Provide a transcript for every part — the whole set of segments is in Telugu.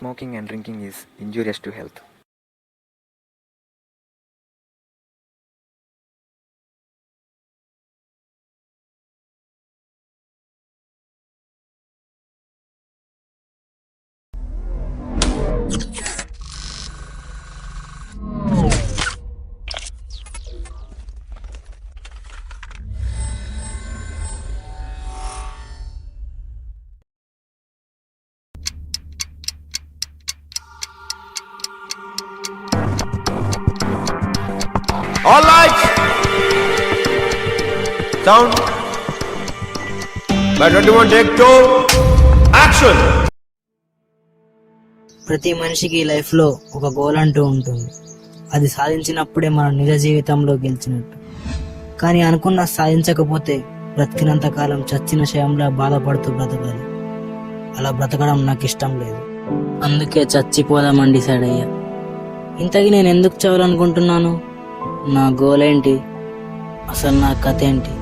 smoking and drinking is injurious to health. All lights! Sound. By 21 take 2. Action! ప్రతి మనిషికి లైఫ్లో ఒక గోల్ అంటూ ఉంటుంది. అది సాధించినప్పుడే మనం నిజ జీవితంలో గెలిచినట్టు. కానీ అనుకున్న సాధించకపోతే బ్రతికినంత కాలం చచ్చిన శయంలా బాధపడుతూ బ్రతకాలి. అలా బ్రతకడం నాకు ఇష్టం లేదు. అందుకే చచ్చిపోదామని డిసైడ్ అయ్యా. ఇంతకీ నేను ఎందుకు చావాలనుకుంటున్నాను? నా గోల్ ఏంటి? అసలు నా కథ ఏంటి?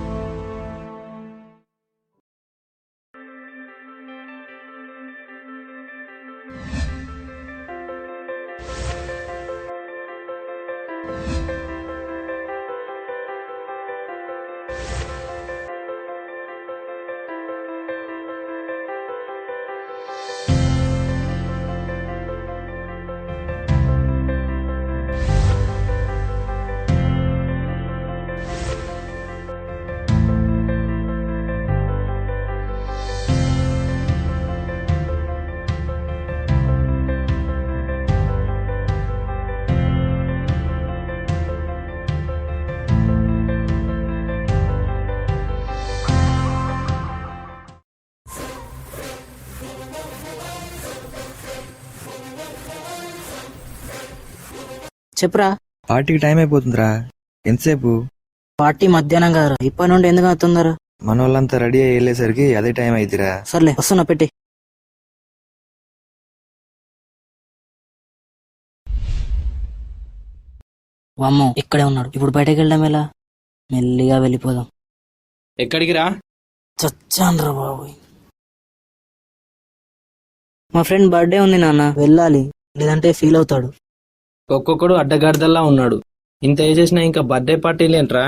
చెప్పురా. పార్టీకి టైం అయిపోతుందిరా. ఎంతసేపు? పార్టీ మధ్యాహ్నం కదరా, ఇప్పటి నుండి ఎందుకు అవుతుందరా? మన వాళ్ళంతా రెడీ అయ్యి వెళ్ళేసరికి అదే టైం అయిద్దిరా. సర్లే వస్తున్నా, పెట్టి. వామ్మో, ఇక్కడే ఉన్నాడు. ఇప్పుడు బయటకు వెళ్ళడం ఎలా? మెల్లిగా వెళ్ళిపోదాం. ఎక్కడికి రా? చచ్చాన్రా బాబు. మా ఫ్రెండ్ బర్త్డే ఉంది నాన్న, వెళ్ళాలి, లేదంటే ఫీల్ అవుతాడు. ఒక్కొక్కడు అడ్డగాడిదల్లా ఉన్నాడు. ఇంత చేసినా ఇంకా బర్త్డే పార్టీలేంట్రా?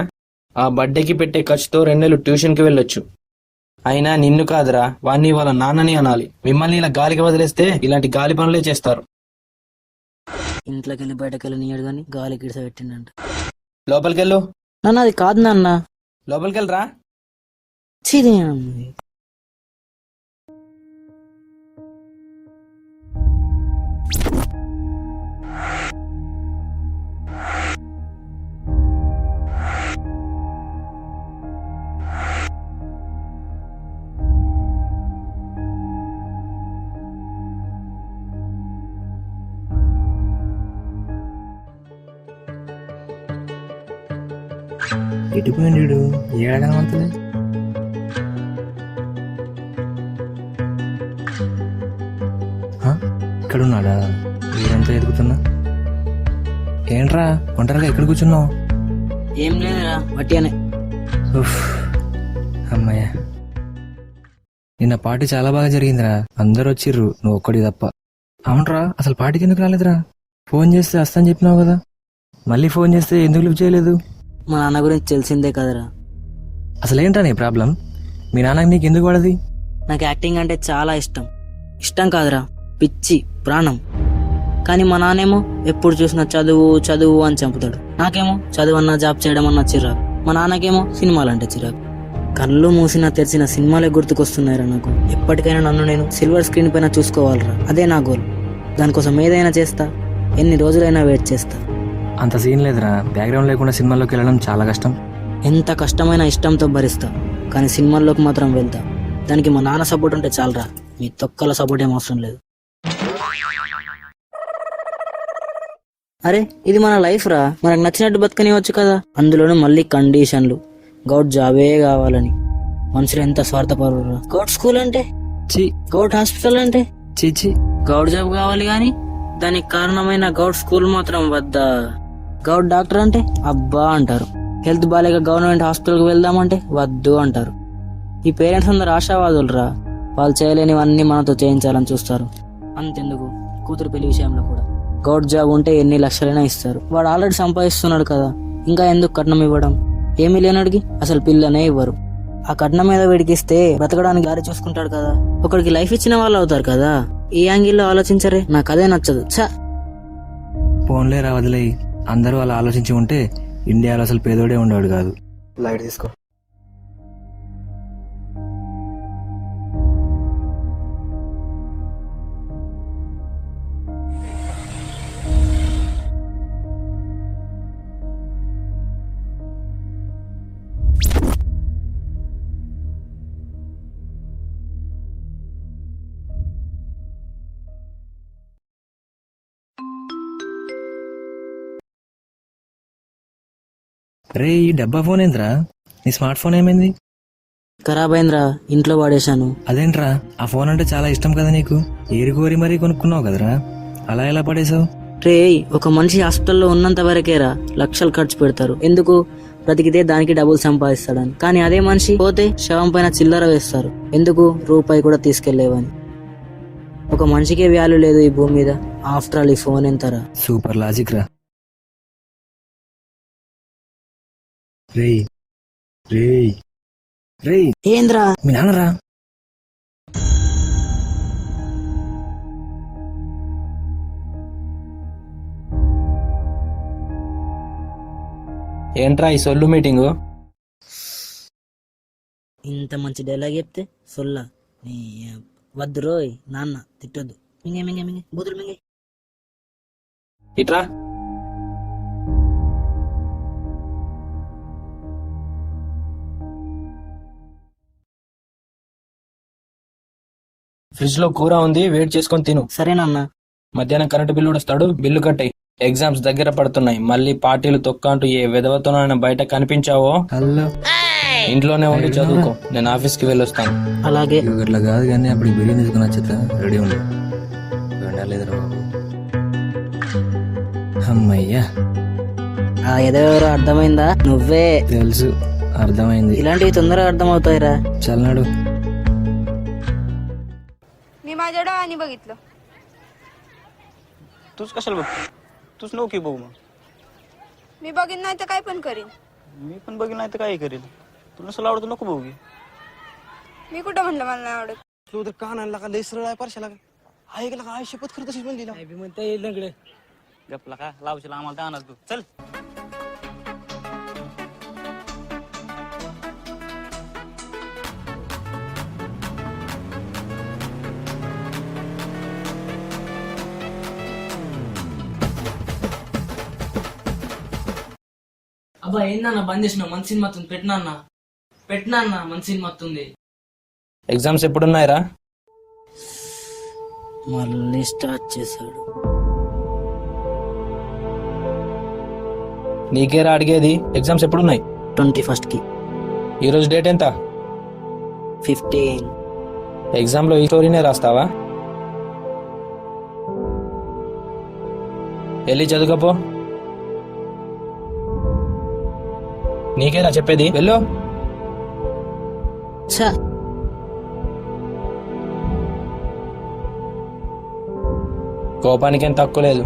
ఆ బర్త్డేకి పెట్టే ఖర్చుతో 2 నెలలు ట్యూషన్కి వెళ్ళొచ్చు. అయినా నిన్ను కాదురా, వాణ్ణి వాళ్ళ నాన్నని అనాలి. మిమ్మల్ని ఇలా గాలికి వదిలేస్తే ఇలాంటి గాలి పనులే చేస్తారు. ఇంట్లోకి వెళ్ళి బయటకు వెళ్ళి నీయడు గాని గాలి గిడిస పెట్టిండంట. లోపలికెళ్ళు. నాన్న అది కాదు నాన్న. లోపలికెళ్ళరా. చీది. ఎటుపోయిండు? ఏడగనబడుతుంది. ఇక్కడున్నాడా? వీరంతా ఎదుగుతున్నా. ఏంట్రా ఒంటరిగా ఎక్కడ కూర్చున్నావు? ఏం లేదురా, వట్టిగానే. అమ్మయ్య, నిన్న పార్టీ చాలా బాగా జరిగిందిరా. అందరు వచ్చిర్రు, నువ్వు ఒక్కడి తప్ప. అవునరా, అసలు పార్టీకి ఎందుకు రాలేదురా? ఫోన్ చేస్తే వస్తాను చెప్పినావు కదా, మళ్ళీ ఫోన్ చేస్తే ఎందుకు లిఫ్ట్ చేయలేదు? మా నాన్న గురించి తెలిసిందే కదరా. అసలేంట్రా నీ ప్రాబ్లం? మీ నాన్నకి నీకు ఎందుకు పడది? నాకు యాక్టింగ్ అంటే చాలా ఇష్టం. ఇష్టం కాదురా, పిచ్చి, ప్రాణం. కానీ మా నాన్నేమో ఎప్పుడు చూసినా చదువు చదువు అని చంపుతాడు. నాకేమో చదువు అన్నా జాబ్ చేయడం అన్నా చిరాకు. మా నాన్నకేమో సినిమాలంటే చిరాకు. కళ్ళు మూసినా తెరిచిన సినిమాలే గుర్తుకొస్తున్నాయిరా నాకు. ఎప్పటికైనా నన్ను నేను సిల్వర్ స్క్రీన్ పైన చూసుకోవాలరా, అదే నా గోల్. దానికోసం ఏదైనా చేస్తా, ఎన్ని రోజులైనా వెయిట్ చేస్తా. అంత సీన్ లేదురా, బ్యాక్గ్రౌండ్ లేకుండా సినిమాల్లోకి వెళ్ళడం చాలా కష్టం. ఎంత కష్టమైన ఇష్టంతో భరిస్తా, కానీ సినిమాల్లోకి మాత్రం వెళ్తా. దానికి మా నాన్న సపోర్ట్ ఉంటే చాలరా, మీ తొక్కల సపోర్ట్ ఏం అవసరం లేదు. అరే ఇది మన లైఫ్ రా, మనకు నచ్చినట్టు బతకనివచ్చు కదా. అందులోనూ మళ్ళీ కండిషన్లు. గౌట్ జాబే కావాలని. మనుషులు ఎంత స్వార్థపరురా. గౌట్ స్కూల్ అంటే చి, గౌట్ హాస్పిటల్ అంటే చీచి. గౌట్ జాబ్ కావాలి గాని దానికి కారణమైన గౌట్ స్కూల్ మాత్రం వద్దా. గౌట్ డాక్టర్ అంటే అబ్బా అంటారు. హెల్త్ బాలేక గవర్నమెంట్ హాస్పిటల్కి వెళ్దామంటే వద్దు అంటారు. ఈ పేరెంట్స్ అందరు ఆశావాదులు రా. వాళ్ళు చేయలేనివన్నీ మనతో చేయించాలని చూస్తారు. అంతెందుకు, కూతురు పెళ్లి విషయంలో కూడా. గౌడ్ జాబ్ ఉంటే ఎన్ని లక్షలైనా ఇస్తారు. వాడు ఆల్రెడీ సంపాదిస్తున్నాడు కదా, ఇంకా ఎందుకు కట్నం ఇవ్వడం? ఏమీ లేనడికి అసలు పిల్లనే ఇవ్వరు. ఆ కట్నం మీద వీడికిస్తే బ్రతకడానికి దారి చూసుకుంటాడు కదా, ఒకడికి లైఫ్ ఇచ్చిన వాళ్ళు అవుతారు కదా. ఈ యాంగిల్లో ఆలోచించరే, నాకు అదే నచ్చదు. ఫోన్లే రా వదిలేయి. అందరూ అలా ఆలోచించి ఉంటే ఇండియాలో అసలు పేదోడే ఉండేవాడు కాదు. లైట్ తీసుకో. రే ఈ డబ్బా ఫోన్ ఏంద్రా? నీ స్మార్ట్ ఫోన్ ఏమైంది? ఖరాబ్ అయిందిరా, ఇంట్లో వాడేశాను. అదేంట్రా, ఆ ఫోన్ అంటే చాలా ఇష్టం కదా నీకు, ఏరుకోరి మరీ కొనుక్కున్నావు కదరా, అలా ఎలా పడేసావు? రే, ఒక మనిషి హాస్పిటల్లో ఉన్నంత వరకేరా లక్షలు ఖర్చు పెడతారు. ఎందుకు? బ్రతికితే దానికి డబ్బులు సంపాదిస్తాడని. కానీ అదే మనిషి పోతే శవం పైన చిల్లర వేస్తారు. ఎందుకు? రూపాయి కూడా తీసుకెళ్లేవని. ఒక మనిషికే వాల్యూ లేదు ఈ భూమి మీద. ఆఫ్టర్ ఆల్ ఈ ఫోన్ ఎంతరా? సూపర్ లాజిక్ రా. రేయ్ రేయ్ రేయ్, ఏంద్రా? మీ నాన్నరా? ఏంట్రా ఈ సొల్లు మీటింగు? ఇంత మంచి డైలాగ్ చెప్తే సొల్లా? వద్దు రోయ్, నాన్న తిట్టొద్దు. మింగే మింగే మింగే బూతులు మింగే. ఇట్రా. ఫ్రిడ్జ్ లో కూర ఉంది, వేడి చేసుకొని తిను. సరేనన్నా. మధ్యాహ్నం కరెంటు బిల్లు కూడా వస్తాడు, బిల్లు కట్టాయి. ఎగ్జామ్స్ దగ్గర పడుతున్నాయి, మళ్ళీ పార్టీలు తొక్క అంటూ ఏ విధవతోనైనా బయట కనిపించావో హలో, ఇంట్లోనే ఉండి చదువుకో. నేను ఆఫీస్కి వెళ్ళొస్తాను. అలాగే. ఇట్లా కాదు కానీ అప్పుడు బిర్యానీ తీసుకుని వచ్చేస్తా, రెడీ ఉండు. లేదురా బాబు. అమ్మయ్యా, ఆ ఎదవెవరో అర్థమైందా? నువ్వే. తెలుసు, అర్థమైంది. ఇలాంటివి तोंदरగా అర్థమవుతాయిరా. చల్నాడు. मी माझ्या डोळ्यांनी बघितलं. तूच कशाला बघतो? तूच नको की बघू मग. मी बघीन नाही तर काय पण करीन. मी पण बघीन नाही तर काय करेल. तुला नसलं आवडतं नको बघू की. मी कुठं म्हणलं मला नाही आवडत. तू तर कान आणला का लय सरळ आहे परशाला का? आहे का काय शपथ खरं तशीच म्हणली ना. म्हणता येईल नकडे. गपला का लावशील आम्हाला दानाच तू. चल. అబ్బా ఏందన్నా బంద్ చేసినావు? మంచి సినిమా వస్తుంది, పెట్టినా అన్న మంచి సినిమా వస్తుంది. ఎగ్జామ్స్ ఎప్పుడున్నాయిరా? మళ్ళీ స్టార్ట్ చేశాడు. నీకేరా అడిగేది, ఎగ్జామ్స్ ఎప్పుడున్నాయి? 21st కి. ఈ రోజు డేట్ ఎంత? 15. ఎగ్జామ్ లో ఈ స్టోరీనే రాస్తావా? వెళ్ళి చదువుకోపో. నీకేరా చెప్పేది, వెళ్ళు. కోపానికేం తక్కువ లేదు.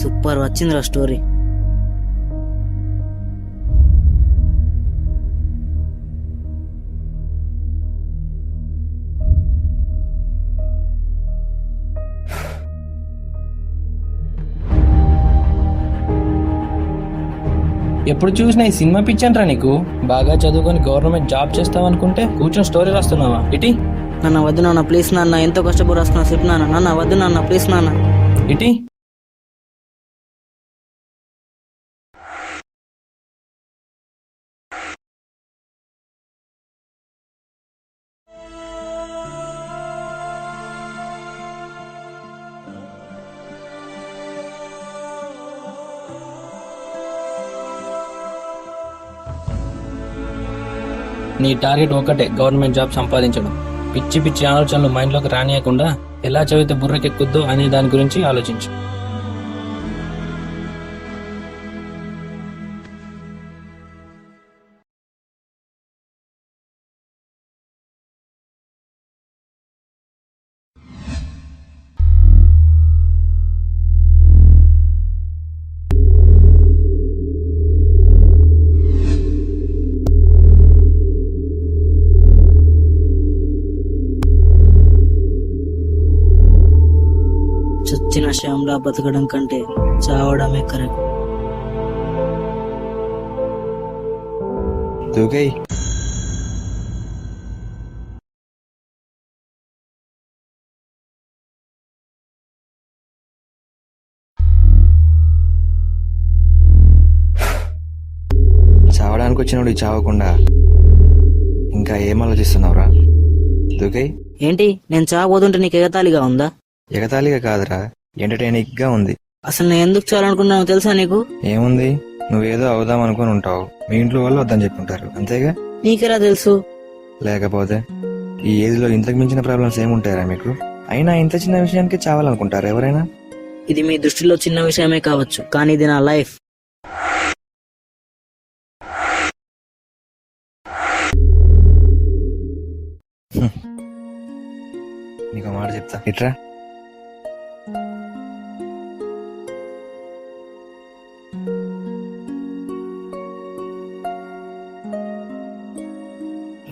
సూపర్ వచ్చిందిరా స్టోరీ. ఎప్పుడు చూసినా ఈ సినిమా పిచ్చంట్రా నీకు. బాగా చదువుకొని గవర్నమెంట్ జాబ్ చేస్తావనుకుంటే కూర్చొని స్టోరీ రాస్తున్నావా? ఇటీ. నాన్న వద్దు నాన్న ప్లీజ్ నాన్న, ఎంతో కష్టపడి రాస్తున్నా చెప్పు నాన్న. నాన్న వద్దు నాన్న ప్లీజ్ నాన్న. ఇటీ. నీ టార్గెట్ ఒకటే, గవర్నమెంట్ జాబ్ సంపాదించడం. పిచ్చి పిచ్చి ఆలోచనలు మైండ్లోకి రానియకుండా ఎలా చదివితే బుర్రకెక్కుద్దో అనే దాని గురించి ఆలోచించు. చచ్చిన శ్యామ్లా బతకడం కంటే చావడమే కరెక్ట్. దూకేయ్. చావడానికి వచ్చినప్పుడు చావకుండా ఇంకా ఏం ఆలోచిస్తున్నావురా? దూకేయ్. ఏంటి, నేను చావబోతుంటే నీకు ఎగతాళిగా ఉందా? ఎగతాళిగా కాదురా, ఎంటర్టైనింగ్ గా ఉంది. అసలు నేను ఎందుకు చాలనుకున్నానో తెలుసా నీకు? ఏముంది, నువ్వేదో అవుదాం అనుకుని ఉంటావు, మీ ఇంట్లో వాళ్ళు వద్దని చెప్పుంటారు, అంతేగా? నీకెలా తెలుసు? లేకపోతే ఈ ఏజ్ లో ఇంతకు మించిన ప్రాబ్లమ్స్ ఏముంటాయరా మీకు? అయినా ఇంత చిన్న విషయానికి చావాలనుకుంటారు ఎవరైనా? ఇది మీ దృష్టిలో చిన్న విషయమే కావచ్చు, కానీ ఇది నా లైఫ్. నీకు మాట చెప్తా, ఇట్రా.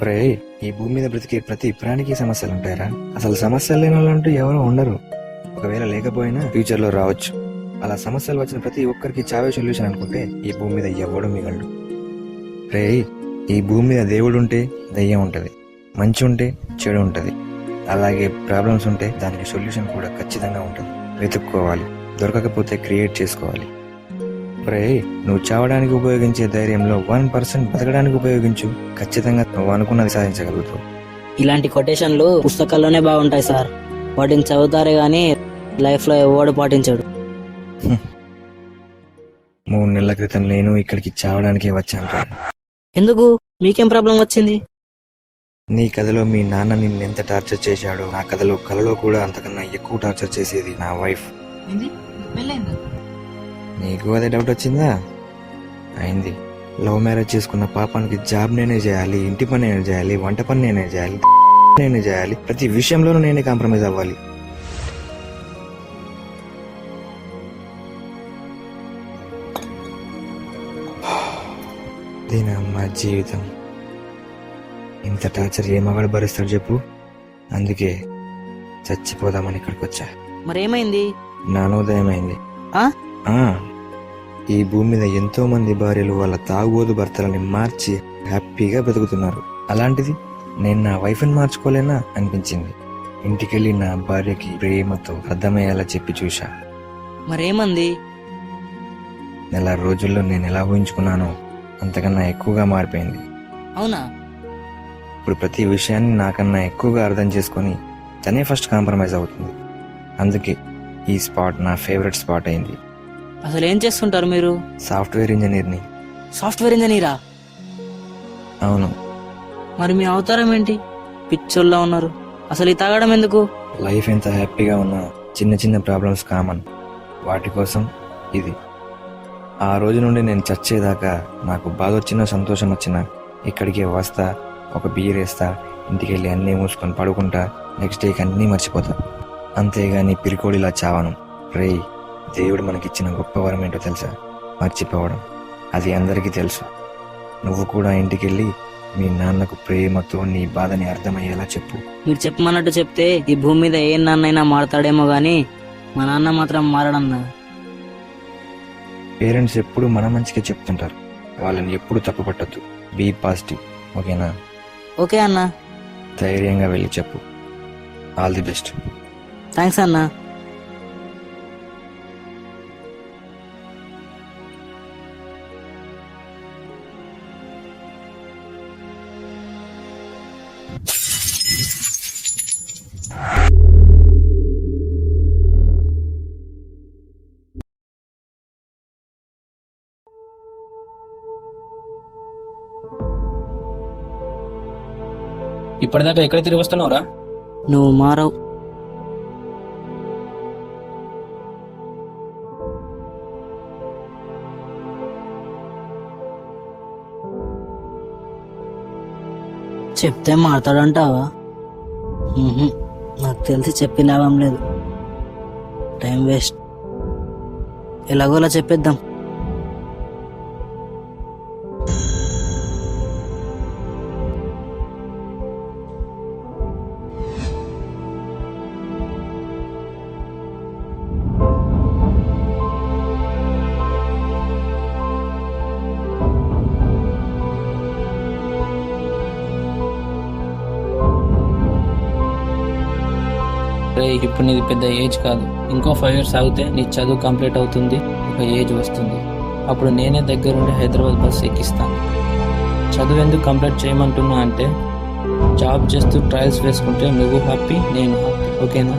ఒరే, ఈ భూమి మీద బ్రతికే ప్రతి ప్రాణికి సమస్యలు ఉంటాయరా. అసలు సమస్యలు లేని వాళ్ళంటూ ఎవరో ఉండరు. ఒకవేళ లేకపోయినా ఫ్యూచర్ లో రావచ్చు. అలా సమస్యలు వచ్చిన ప్రతి ఒక్కరికి చావే సొల్యూషన్ అనుకుంటే ఈ భూమి మీద ఎవడు మిగలడు. రే, ఈ భూమి మీద దేవుడు ఉంటే దయ్యం ఉంటది, మంచి ఉంటే చెడు ఉంటది. అలాగే ప్రాబ్లమ్స్ ఉంటే దానికి సొల్యూషన్ కూడా ఖచ్చితంగా ఉంటుంది. వెతుక్కోవాలి, దొరకకపోతే క్రియేట్ చేసుకోవాలి. రే, నువ్వు చావడానికి ఉపయోగించే ధైర్యంలో 1% బతకడానికి ఉపయోగించు. ఖచ్చితంగా నువ్వు అనుకున్నది సాధించగలుగుతావు. ఇలాంటి కొటేషన్లు పుస్తకాల్లోనే బాగుంటాయి సార్. వాటిని చదువుతారే గానీ లైఫ్ లో ఎవడు పాటించాడు. 3 నెలల క్రితం నేను ఇక్కడికి చావడానికే వచ్చాను రా. ఎందుకు? మీకేం ప్రాబ్లం వచ్చింది? నీ కథలో మీ నాన్న నిన్నెంత టార్చర్ చేశాడో, నా కథలో కూడా అంతకన్నా ఎక్కువ టార్చర్ చేసేది నా వైఫ్. నీకు అదే డౌట్ వచ్చిందా? అయింది. లవ్ మ్యారేజ్ చేసుకున్న పాపానికి జాబ్ నేనే చేయాలి, ఇంటి పని నేనే చేయాలి, వంట పని నేనే చేయాలి, నేనే చేయాలి, ప్రతి విషయంలోనూ నేనే కాంప్రమైజ్ అవ్వాలి. దీనమ్మ జీవితం. ఇంత టార్చర్ ఏ మగాడు భరిస్తాడు చెప్పు? అందుకే చచ్చిపోదామని ఇక్కడికి వచ్చా. మరేమైంది? జ్ఞానోదయం అయింది. ఆ? ఈ భూమి మీద ఎంతో మంది భార్యలు వాళ్ళ తాగుబోతు భర్తలని మార్చి హ్యాపీగా బతుకుతున్నారు. అలాంటిది నేను నా వైఫ్ని మార్చుకోలేనా అనిపించింది. ఇంటికెళ్ళి నా భార్యకి ప్రేమతో అర్థమయ్యేలా చెప్పి చూశా. మరేమంది? నెల రోజుల్లో నేను ఎలా ఊహించుకున్నానో అంతకన్నా ఎక్కువగా మారిపోయింది. అవునా? ఇప్పుడు ప్రతి విషయాన్ని నాకన్నా ఎక్కువగా అర్థం చేసుకొని తనే ఫస్ట్ కాంప్రమైజ్ అవుతుంది. అందుకే ఈ స్పాట్ నా ఫేవరెట్ స్పాట్ అయింది. అసలు ఏం చేస్తుంటారు మీరు? సాఫ్ట్వేర్ ఇంజనీర్ని. సాఫ్ట్వేర్ ఇంజనీరా? అవును. మరి మీ అవతారం ఏంటి? పిచ్చోళ్ళ ఉన్నారు. అసలు ఈ తాగడం ఎందుకు? లైఫ్ ఎంత హ్యాపీగా ఉన్నా చిన్న చిన్న ప్రాబ్లమ్స్ కామన్. వాటి కోసం ఇది. ఆ రోజు నుండి నేను చచ్చేదాకా నాకు బాధ వచ్చినా సంతోషం వచ్చినా ఇక్కడికి వస్తా, ఒక బీర్ వేస్తా, ఇంటికి వెళ్ళి అన్నీ మూసుకొని పడుకుంటా, నెక్స్ట్ డేకి అన్నీ మర్చిపోతా. అంతేగాని పిరికోడిలా చావను. రే, దేవుడు మనకిచ్చిన గొప్ప వరం ఏంటో తెలుసా? మర్చిపోవడం. అది అందరికీ తెలుసు. నువ్వు కూడా ఇంటికెళ్ళి మీ నాన్నకు ప్రేమతో నీ బాధని అర్థమయ్యేలా చెప్పు. మీరు చెప్పమన్నట్టు చెప్తే ఈ భూమి మీద ఏ నాన్నైనా మారతాడేమో గాని మా నాన్న మాత్రం మారడన్నా. పేరెంట్స్ ఎప్పుడు మన మంచిగా చెప్తుంటారు, వాళ్ళని ఎప్పుడు తప్పు పట్టద్దు. బీ పాజిటివ్, ఓకేనా? ఓకే అన్నా. ధైర్యంగా వెళ్ళి చెప్పు. All the best. థ్యాంక్స్ అన్నా. ఇప్పటిదాకా ఎక్కడ తిరిగి వస్తున్నావురా? నువ్వు మారవు. చెప్తే మాట్లాడంటావా? నాకు తెలిసి చెప్పి లాభం లేదు, టైం వేస్ట్. ఎలాగోలా చెప్పేద్దాం. రే, ఇప్పుడు నీది పెద్ద ఏజ్ కాదు. ఇంకో 5 years ఆగితే నీ చదువు కంప్లీట్ అవుతుంది, ఒక ఏజ్ వస్తుంది. అప్పుడు నేనే దగ్గరుండి హైదరాబాద్ బస్ ఎక్కిస్తాను. చదువు ఎందుకు కంప్లీట్ చేయమంటున్నా అంటే, జాబ్ చేస్తూ ట్రయల్స్ వేసుకుంటే నువ్వు హ్యాపీ, నేను హ్యాపీ. ఓకేనా?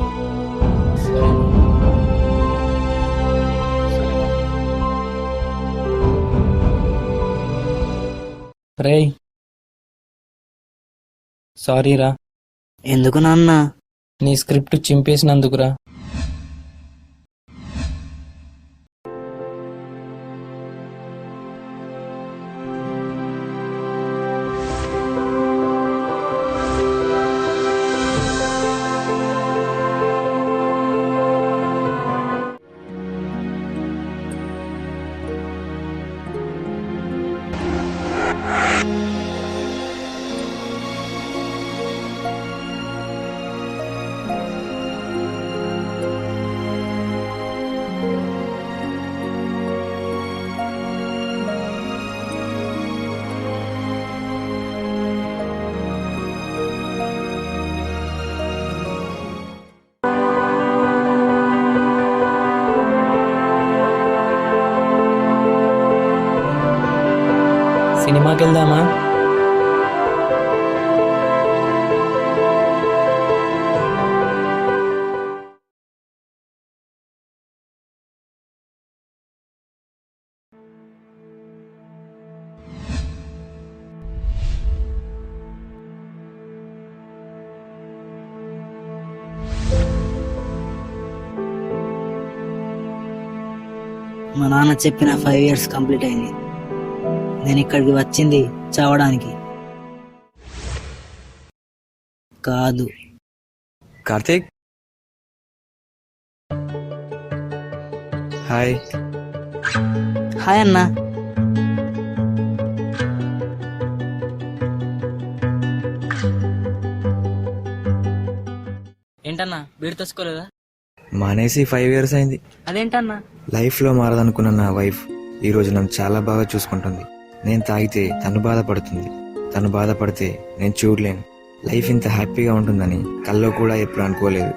రే, సారీరా. ఎందుకు నాన్న? నీ స్క్రిప్ట్ చింపేసినందుకురా. సినిమాకి వెళ్దామా? మా నాన్న చెప్పిన 5 years కంప్లీట్ అయింది. నేను ఇక్కడికి వచ్చింది చావడానికి కాదు. కార్తీక్, హాయ్. హాయ్ అన్నా. ఏంటన్నా బీడు తెచ్చుకోలేదా? మానేసి 5 years అయింది. అదేంటన్నా? లైఫ్లో మారదనుకున్న నా వైఫ్ ఈరోజు నన్ను చాలా బాగా చూసుకుంటుంది. నేను తాగితే తను బాధపడుతుంది, తను బాధపడితే నేను చూడలేను. లైఫ్ ఇంత హ్యాపీగా ఉంటుందని కల్లో కూడా ఎప్పుడు అనుకోలేదు.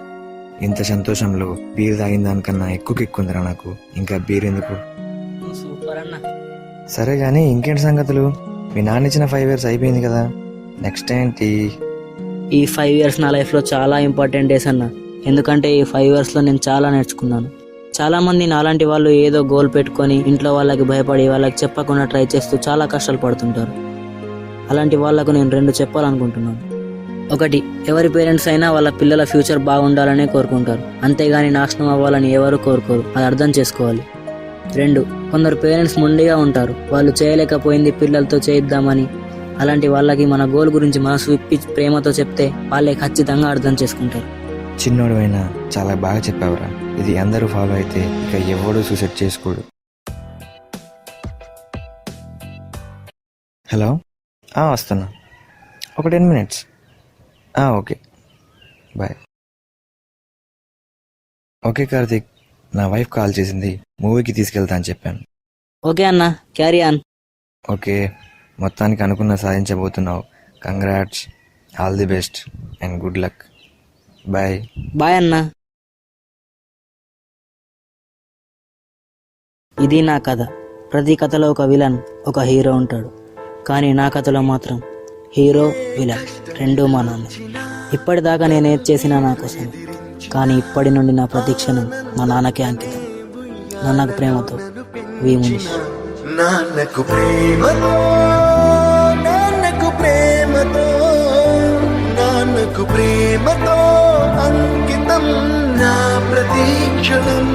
ఇంత సంతోషంలో బీర్ తాగిన దానికన్నా ఎక్కువ కిక్కుందిరా నాకు. ఇంకా బీర్ ఎందుకు? సూపర్ అన్నా. సరే గానీ ఇంకేంటి సంగతులు? మీ నాన్న ఇచ్చిన 5 years అయిపోయింది కదా, నెక్స్ట్ ఏంటి? ఈ 5 years నా లైఫ్లో చాలా ఇంపార్టెంట్ డేస్ అన్న. ఎందుకంటే ఈ 5 yearsలో నేను చాలా నేర్చుకున్నాను. చాలా మంది నాలాంటి వాళ్ళు ఏదో గోల్ పెట్టుకొని ఇంట్లో వాళ్ళకి భయపడి వాళ్ళకి చెప్పకుండా ట్రై చేస్తూ చాలా కష్టాలు పడుతుంటారు. అలాంటి వాళ్లకు నేను 2 చెప్పాలనుకుంటున్నాను. 1, ఎవరి పేరెంట్స్ అయినా వాళ్ళ పిల్లల ఫ్యూచర్ బాగుండాలనే కోరుకుంటారు, అంతేగాని నాశనం అవ్వాలని ఎవరు కోరుకోరు. అది అర్థం చేసుకోవాలి. 2, కొందరు పేరెంట్స్ మొండిగా ఉంటారు, వాళ్ళు చేయలేకపోయింది పిల్లలతో చేయిద్దామని. అలాంటి వాళ్ళకి మన గోల్ గురించి మనసు విప్పి ప్రేమతో చెప్తే వాళ్ళే ఖచ్చితంగా అర్థం చేసుకుంటారు. చిన్నోడువైనా చాలా బాగా చెప్పావురా. ఇది అందరూ ఫాలో అయితే ఇక ఎవడూ సూసైడ్ చేసుకోడు. హలో, వస్తున్నా, ఒక 10 minutes. Okay, bye. Okay Karthik, నా వైఫ్ కాల్ చేసింది, మూవీకి తీసుకెళ్తా అని చెప్పాను. ఓకే అన్న, క్యారీ ఆన్. ఓకే, మొత్తానికి అనుకున్న సాధించబోతున్నావు. Congrats, all the best and good luck. Bye. Bye అన్న. ఇది నా కథ. ప్రతి కథలో ఒక విలన్, ఒక హీరో ఉంటాడు. కానీ నా కథలో మాత్రం హీరో, విలన్ 2 మా నాన్న. ఇప్పటిదాకా నేను ఏది చేసినా నా కోసం, కానీ ఇప్పటి నుండి నా ప్రతి క్షణం మా నాన్నకే అంకితం. నాన్నకు ప్రేమతో, వి మునీష్. నాన్నకు ప్రేమతో, నాన్నకు ప్రేమతో, ప్రేమతో అంకితం నా ప్రతీక్షణం